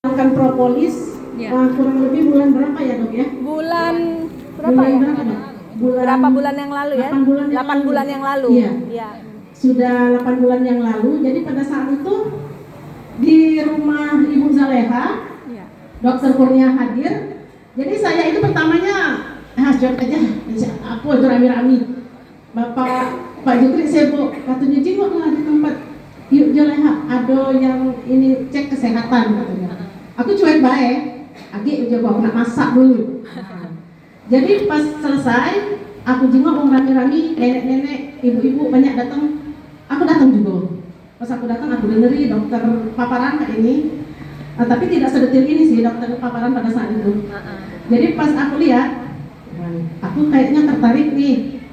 Makan propolis Ya. kurang lebih bulan berapa ya dok ya? Bulan berapa ya? Berapa, Dok? Berapa bulan yang lalu ya? 8 bulan yang lalu. Iya. Ya. Sudah 8 bulan yang lalu. Jadi pada saat itu di rumah Ibu Zaleha, Ya. Dokter Kurnia hadir. Jadi saya itu pertamanya jawab aja, aku itu rami-rami. Pak Jukri sibuk, katanya jenguk lah di tempat. Yuk Zaleha, ada yang ini cek kesehatan katanya. Aku cuek baik, Agi udah aku nak masak dulu. Jadi pas selesai, aku jenguk orang rame-rame, nenek-nenek, ibu-ibu banyak datang. Aku datang juga. Pas aku datang, aku dengeri dokter paparan kayak ini. Tapi tidak sedetil ini sih dokter paparan pada saat itu. Jadi pas aku lihat, aku kayaknya tertarik nih.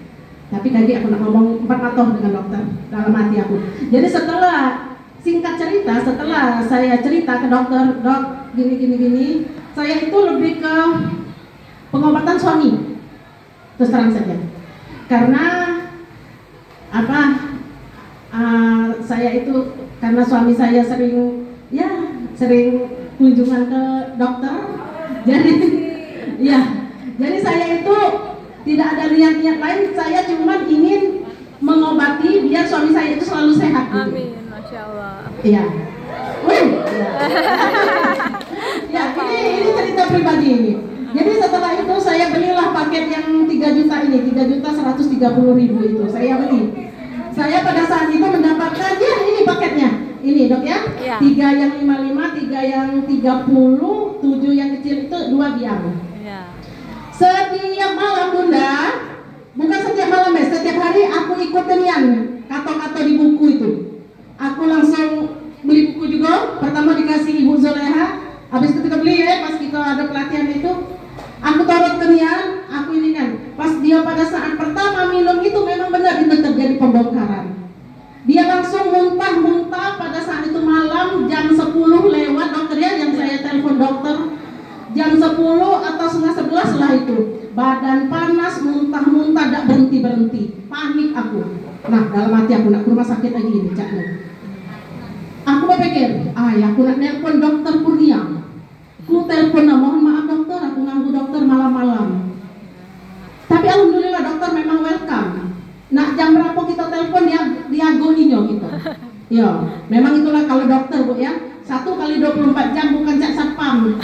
Tapi kayak aku nak ngomong 4 matoh dengan dokter dalam hati aku. Jadi setelah singkat cerita, setelah saya cerita ke dokter, dok gini, saya itu lebih ke pengobatan suami, terus terang saja. Karena apa? Saya itu karena suami saya sering kunjungan ke dokter, jadi saya itu tidak ada niat-niat lain, saya cuma ingin mengobati biar suami saya itu selalu sehat. Gitu. Amin, Masya Allah. Iya. Ya, ini cerita pribadi ini. Jadi setelah itu saya belilah paket yang 3 juta ini, 3.130.000 itu saya beli. Saya pada saat itu mendapatkan ini paketnya. Ini dok ya, Ya. 3 yang 55, 3 yang 30, 7 yang kecil itu 2 biang. Ya. Setiap malam Bunda, bukan setiap malam ya, setiap hari aku ikutin yang kata-kata di buku itu. Aku langsung beli buku juga, pertama dikasih Ibu Zoleha, habis itu kita beli ya, pas kita ada pelatihan itu, aku taruh kenian, aku ini kan, pas dia pada saat pertama minum itu memang benar itu terjadi pembongkaran. Dia langsung muntah-muntah pada saat itu malam jam 10 lewat dokter ya, yang saya telepon dokter jam 10 atau setengah 11 lah itu. Badan panas, muntah-muntah, tak berhenti-berhenti. Panik aku. Nah, dalam hati aku nak ke rumah sakit lagi ini, caknya. Aku berpikir, ya aku nak nelpon dokter Kurnia. Aku telepon, mohon maaf dokter, aku nganggu dokter malam-malam. Tapi alhamdulillah dokter memang welcome. Nah, jam berapa kita telepon dia goninya gitu. Ya, memang itulah kalau dokter Bu ya. 1 kali 24 jam bukan cek satpam.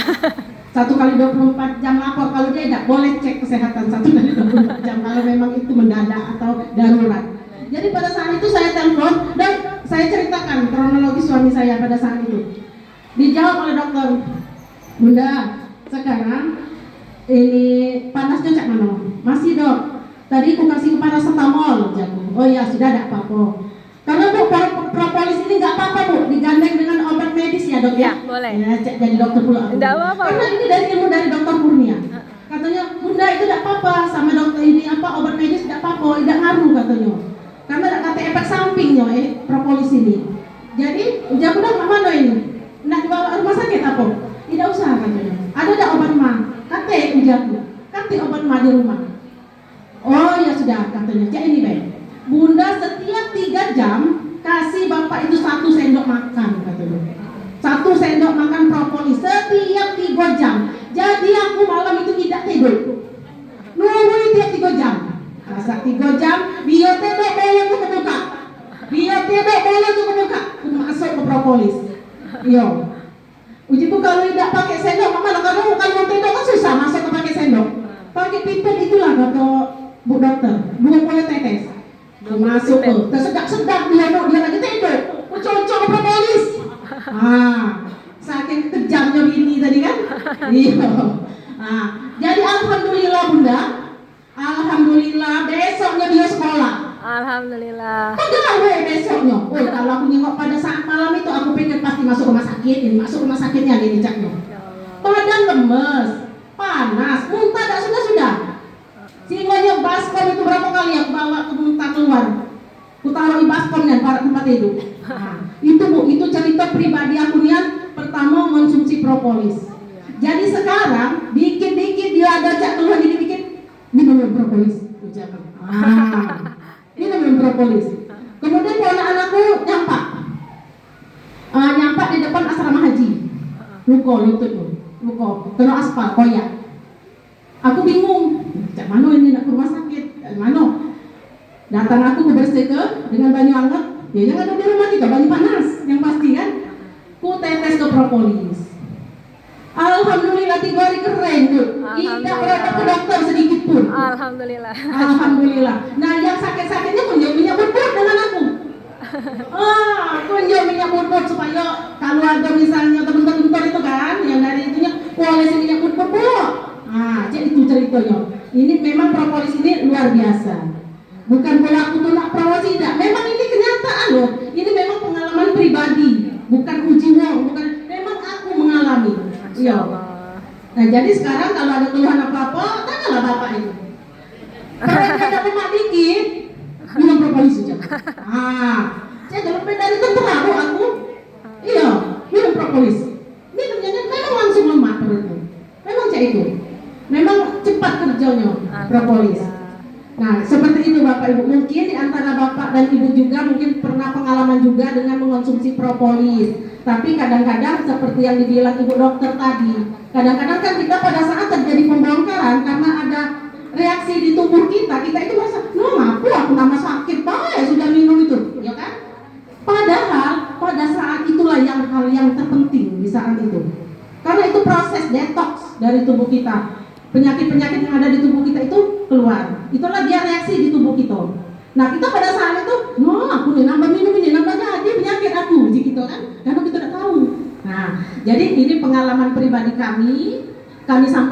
1 kali 24 jam lapor, kalau dia tidak boleh cek kesehatan 1 kali 24 jam kalau memang itu mendadak atau darurat. Jadi pada saat itu saya telepon dan saya ceritakan kronologi suami saya pada saat itu. Dijawab oleh dokter, Bunda, sekarang ini panasnya cak mana? Masih dok. Tadi aku kasih paracetamol, jago. Oh ya sudah, tidak apa-apa. Karena Bu, propolis ini nggak apa-apa Bu, digandeng dengan obat medis ya dok ya? Boleh. Ya, jadi dokter pula. Tidak apa-apa. Karena ini dari ilmu dari dokter Kurnia. Katanya, Bunda itu tidak apa-apa sama dokter ini obat medis tidak apa-apa, tidak ngaruh katanya. Karena tidak kata efek sampingnya propolis ini. Jadi, jago dok mana ini? Nak dibawa rumah sakit apa? Tidak usah katanya. Ada tidak obat mah? Kate jago. Kate obat mah di rumah. Oh ya sudah katanya. Cek ini baik. Bunda setiap 3 jam kasih bapak itu 1 sendok makan katanya. 1 sendok makan propolis setiap 3 jam. Jadi aku malam itu tidak tidur. Nunggu tiap 3 jam. Masa 3 jam, dia tebek bola tuh kebuka. Dia tebek bola tuh kebuka. Masuk ke propolis. Yo. Ujiku kalau tidak pakai sendok, mama kalau mau tidur kan susah masuk ke pakai sendok. Pakai pipet itulah kata Bu dokter. 20 tetes. Masuk tuh, tersedak-sedak dia lagi tidur. Cocok propolis. Saking kejamnya bini tadi kan. Iya. Jadi alhamdulillah Bunda. Alhamdulillah besoknya dia sekolah. Alhamdulillah. Pegawai besoknya. Kalau aku nengok pada saat malam itu aku pikir pasti masuk rumah sakit. Ini masuk rumah sakitnya ini caknya. Badan lemes, panas, muntah tak sudah. Sehingga baskom itu berapa kali yang bawa ke muntah keluar. Ku taruh di baskom dan para tempat itu. Itu Bu, itu cerita pribadi aku niat pertama konsumsi propolis. Jadi sekarang dikit-dikit dia ada cak keluar dikit-dikit minum propolis. Minum propolis. Kemudian ponakan anakku nyampak di depan asrama haji. luka lututku, luka, kena aspal, koyak. Aku bingung, cak mana ini nak ke rumah sakit, cak mana? Datang aku bersih dengan banyu hangat, ya yang ada di rumah kita, banyu panas, yang pasti kan. Ku tetes ke propolis. Alhamdulillah 3 hari keren tuh, tidak berada ke dokter sedikit pun. Alhamdulillah. Alhamdulillah. Nah yang sakit-sakitnya pun jauh minyak bubur dengan aku. Kunjung minyak bubur supaya kalau ada misalnya teman-teman itu kan yang dari itunya polisi minyak bubur bu. Jadi itu ceritanya. Ini memang propolis ini luar biasa. Bukan kalau aku tuh nak promosi tidak. Memang ini kenyataan loh. Ini memang pengalaman pribadi, bukan uji wong, bukan. Memang aku mengalami. Iya. Nah jadi sekarang kalau ada keluhan apa-apa, tanyalah bapak ini. Kalau ada lemak dikit, minum propolis saja. Saya dalam dari tentara aku. Iya, minum propolis. Minumnya kan memang langsung lemak perutku. Memang cak itu. Memang cepat kerjanya propolis. Nah, seperti itu Bapak Ibu. Mungkin di antara Bapak dan Ibu juga mungkin pernah pengalaman juga dengan mengonsumsi propolis. Tapi kadang-kadang seperti yang dibilang Ibu dokter tadi, kadang-kadang kan kita pada saat terjadi pembongkaran karena ada reaksi di tubuh kita itu merasa, ngapu aku nama sakit banget sudah minum itu, ya kan? Padahal pada saat itulah yang hal yang terpenting di saat itu. Karena itu proses detox dari tubuh kita. Penyakit-penyakit yang ada di tubuh kita itu keluar. Itulah dia reaksi di tubuh kita. Nah kita pada saat itu, aku nih nambah minum ini, nambah jadi penyakit aku, gitu kan? Karena kita tidak tahu. Nah, jadi ini pengalaman pribadi kami sampaikan.